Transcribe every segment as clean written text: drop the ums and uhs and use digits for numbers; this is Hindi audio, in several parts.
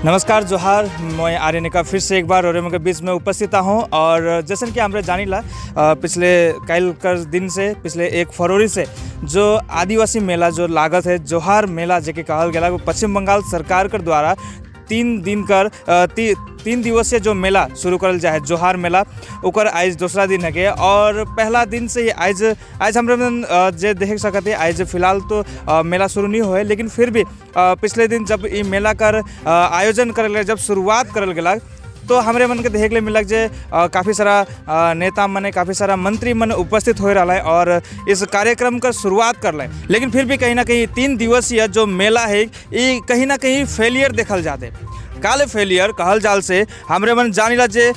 नमस्कार जोहार। मैं आर्यन का फिर से एक बार और के बीच में उपस्थित हूँ। और जैसे कि हमारे जानीला पिछले कल कर दिन से पिछले 1 फरवरी से जो आदिवासी मेला जो लागत है जोहार मेला जेके कहल गया वो पश्चिम बंगाल सरकार कर द्वारा 3 दिवसीय जो मेला शुरू करल जाए जोहार मेला ओकर आज दूसरा दिन है और पहला दिन से ही आज हम जे देख सकते हैं आज फिलहाल तो मेला शुरू नहीं हुआ है, लेकिन फिर भी पिछले दिन जब ये मेला कर आयोजन करल गया, जब शुरुआत करल गया तो हमारे मन के देखे मिलक जे काफ़ी सारा नेता मने काफ़ी सारा मंत्री मन उपस्थित हो रहा है और इस कार्यक्रम का शुरुआत कर रहे हैं। लेकिन फिर भी कहीं ना कहीं 3 दिवसीय जो मेला है ये कहीं ना कहीं फेलियर देखल जाते काले फेलियर कहल जाल से हमारे मन जानीला जे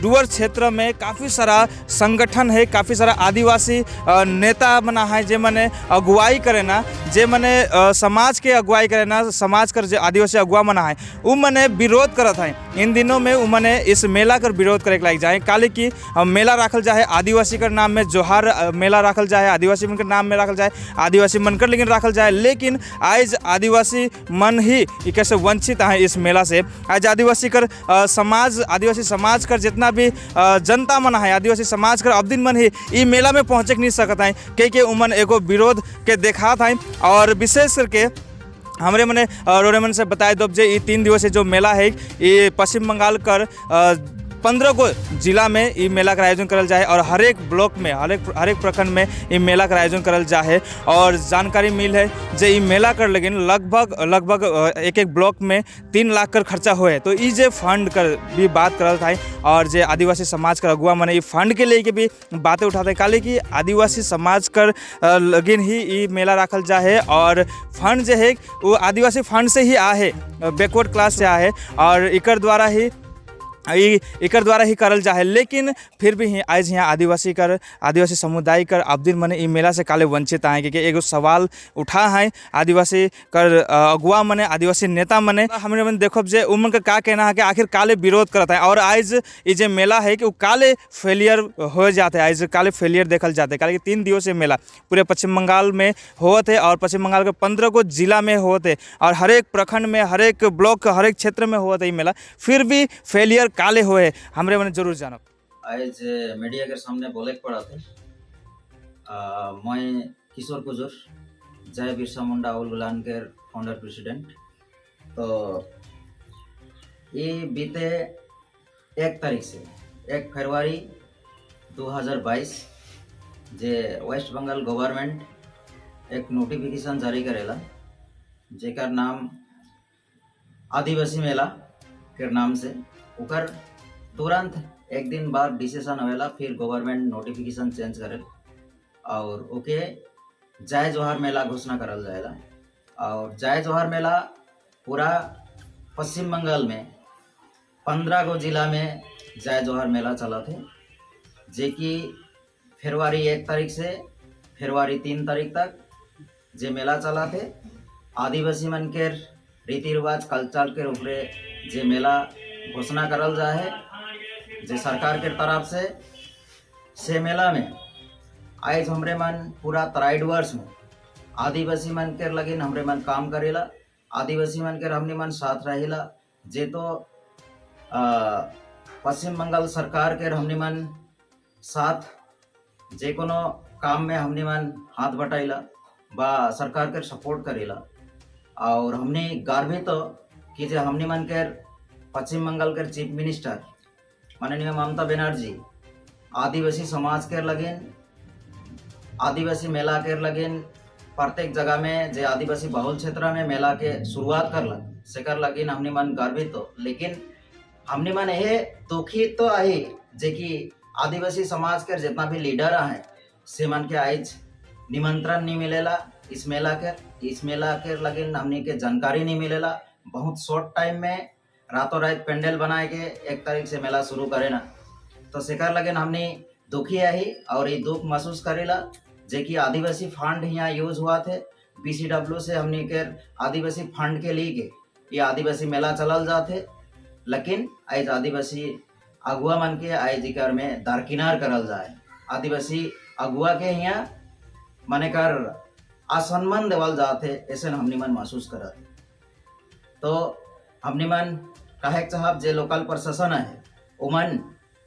डुअर क्षेत्र में काफ़ी सारा संगठन है, काफ़ी सारा आदिवासी नेता मना है जे मने अगुवाई करे ना, जे मने समाज के अगुवाई करे ना, समाज कर जो आदिवासी अगुआ मना है वो मने विरोध करत है। इन दिनों में वो मने इस मेला कर विरोध करे लाग जाए काले की मेला रखल जाए आदिवासी कर नाम में जोहार मेला रखल जाए, आदिवासी मन के नाम में रखल जाए आदिवासी मन कर लेकिन रखल जाए। लेकिन आज आदिवासी मन ही कैसे वंचित है इस मेला से। आज आदिवासी समाज कर जितना भी जनता मन है आदिवासी समाज कर अब दिन मन ही ये मेला में पहुँचे नहीं सकता है क्योंकि उमन एगो विरोध के देखा था। और विशेष करके हमारे मने रोरे मन से बताए दो जे ये 3 दिवसीय जो मेला है ये पश्चिम बंगाल कर 15 को जिला में ये मेला का आयोजन करल जाए और हर एक ब्लॉक में हर एक प्रखंड में ये मेला का आयोजन करल जाए। और जानकारी मिल है जे ये मेला कर लेकिन लगभग एक ब्लॉक में 3 लाख कर खर्चा हुए। तो ये जे फंड कर भी बात करल था और जे आदिवासी समाज कर अगुआ मने ये फंड के लिए भी बातें उठाते हैं काले कि आदिवासी समाज कर लगिन ही ये मेला रखल जाए और फंड जो है वो आदिवासी फंड से ही आहे, बैकवर्ड क्लास से आहे और इकर द्वारा ही करल जाए। लेकिन फिर भी आज यहाँ आदिवासी समुदाय कर अब दिन मने मेला से काले वंचित आए क्योंकि एगो सवाल उठा है आदिवासी कर अगुआ मने आदिवासी नेता मने हमने मन देखो जे उमन का क्या कहना है कि आखिर काले विरोध करता है। और आज ये जो मेला है कि वो काले फेलियर हो जाते हैं, आज काले फेलियर देखल जाते हैं काले 3 दिवसीय मेला पूरे पश्चिम बंगाल में होते और पश्चिम बंगाल के 15 को जिला में होते और हर एक प्रखंड में हर एक ब्लॉक हर एक क्षेत्र में होता है मेला, फिर भी फेलियर काले हुए हमरे मैंने जरूर जानो। आज मीडिया के सामने बोले पड़ा थे मैं किशोर कुजूर जय बिरसा मुंडा उलगुलान के फाउंडर प्रेसिडेंट। तो ये बीते 1 तारीख से 1 फरवरी 2022 जे वेस्ट बंगाल गवर्नमेंट एक नोटिफिकेशन जारी करेला जेकर नाम आदिवासी मेला के नाम से ओकर तुरंत 1 दिन बाद डिसीजन होएला, फिर गवर्नमेंट नोटिफिकेशन चेंज करे और ओके जय जोहार मेला घोषणा करल जाएगा। और जय जोहार मेला पूरा पश्चिम बंगाल में 15 गो जिला में जय जोहार मेला चला थे जे कि फरवरी 1 तारीख से फरवरी 3 तारीख तक जे मेला चला थे। आदिवासी मन के रीति रिवाज कल्चर के ऊपरे जे मेला घोषणा करल जाए जे सरकार के तरफ से मेला में आज हमरे मन पूरा तराइड वर्ष में आदिवासी मन के लगिन हमरे मन काम करेला, आदिवासी मन के हमने मन साथ रहेला जे तो पश्चिम बंगाल सरकार के हमने मन साथ जे कोनो काम में हमने मन हाथ बटाइला बा सरकार के सपोर्ट करेला। और हमने गर्वित तो कि जे हमने मन के पश्चिम बंगाल के चीफ मिनिस्टर माननीय ममता बनर्जी आदिवासी समाज के लगिन आदिवासी मेला के लगिन प्रत्येक जगह में जे आदिवासी बहुल क्षेत्र में मेला के शुरुआत करलक सेकर लगिन हमने मन गर्वित तो। लेकिन हमने मन ये दुखी तो आई जे कि आदिवासी समाज के जितना भी लीडर हैं से मन के आज निमंत्रण नहीं मिलेला इस मेला के लगिन हमने के जानकारी नहीं मिलेला। बहुत शॉर्ट टाइम में रातों रात पेंडल बनाए के 1 तारीख से मेला शुरू करे ना, तो सेकर लगन हमने दुखी है और ये दुख महसूस करेला जे कि आदिवासी फंड यहाँ यूज हुआ थे BCW से हमने के आदिवासी फंड के लिए के ये आदिवासी मेला चलल जाते। लेकिन आज आदिवासी अगुआ मन के आज कर में दरकिनार करल जाए, आदिवासी अगुआ के यहाँ मने कर असम्मान देवल जाते ऐसे हमने मन महसूस करत। तो हमने मन कहे साहब जे लोकल प्रशासन है उमन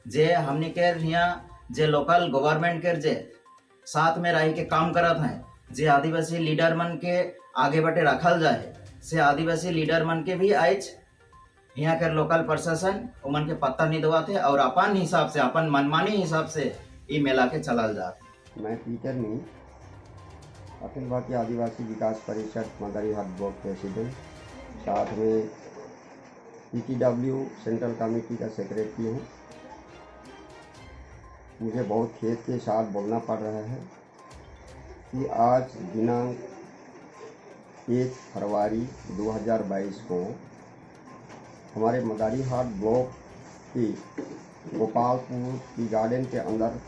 जे हमने के यहाँ जे लोकल गवर्नमेंट के जे साथ में रह के काम करत हैं, जे आदिवासी लीडर मन के आगे बढ़े रखल जाए, से आदिवासी लीडर मन के भी आज यहाँ के लोकल प्रशासन उमन के पत्ता नहीं दवाते और अपन हिसाब से अपन मनमानी हिसाब से ये मेला के चलल जाते। मैं पीटर में अखिल भारतीय आदिवासी विकास परिषद मदारीहाट ब्लॉक प्रेसिडेंट, साथ में PTW सेंट्रल कमेटी का सेक्रेटरी हूँ। मुझे बहुत खेद के साथ बोलना पड़ रहा है कि आज दिनांक 1 फरवरी 2022 को हमारे मदारीहाट ब्लॉक की गोपालपुर टी गार्डन के अंदर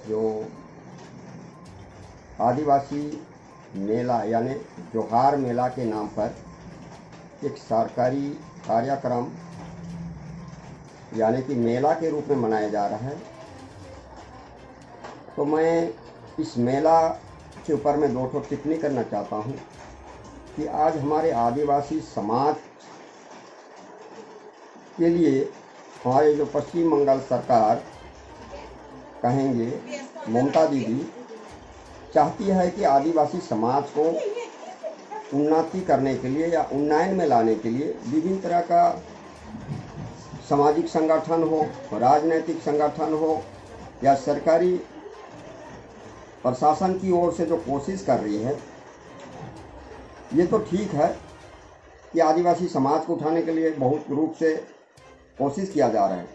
जो आदिवासी मेला यानी जोहार मेला के नाम पर एक सरकारी कार्यक्रम यानी कि मेला के रूप में मनाया जा रहा है। तो मैं इस मेला के ऊपर में 2 टिप्पणी करना चाहता हूँ कि आज हमारे आदिवासी समाज के लिए हमारे जो पश्चिम बंगाल सरकार कहेंगे ममता दीदी चाहती है कि आदिवासी समाज को उन्नति करने के लिए या उन्नयन में लाने के लिए विभिन्न तरह का सामाजिक संगठन हो, राजनीतिक संगठन हो या सरकारी प्रशासन की ओर से जो कोशिश कर रही है, ये तो ठीक है कि आदिवासी समाज को उठाने के लिए बहुत रूप से कोशिश किया जा रहा है,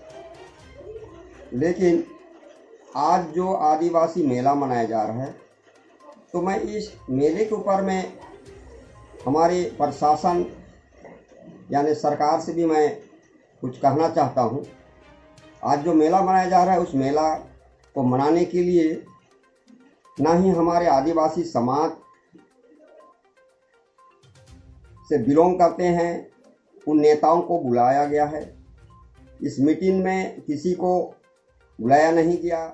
लेकिन आज जो आदिवासी मेला मनाया जा रहा है, तो मैं इस मेले के ऊपर में हमारे प्रशासन यानी सरकार से भी मैं कुछ कहना चाहता हूँ। आज जो मेला मनाया जा रहा है, उस मेला को मनाने के लिए ना ही हमारे आदिवासी समाज से बिलोंग करते हैं उन नेताओं को बुलाया गया है। इस मीटिंग में किसी को बुलाया नहीं गया।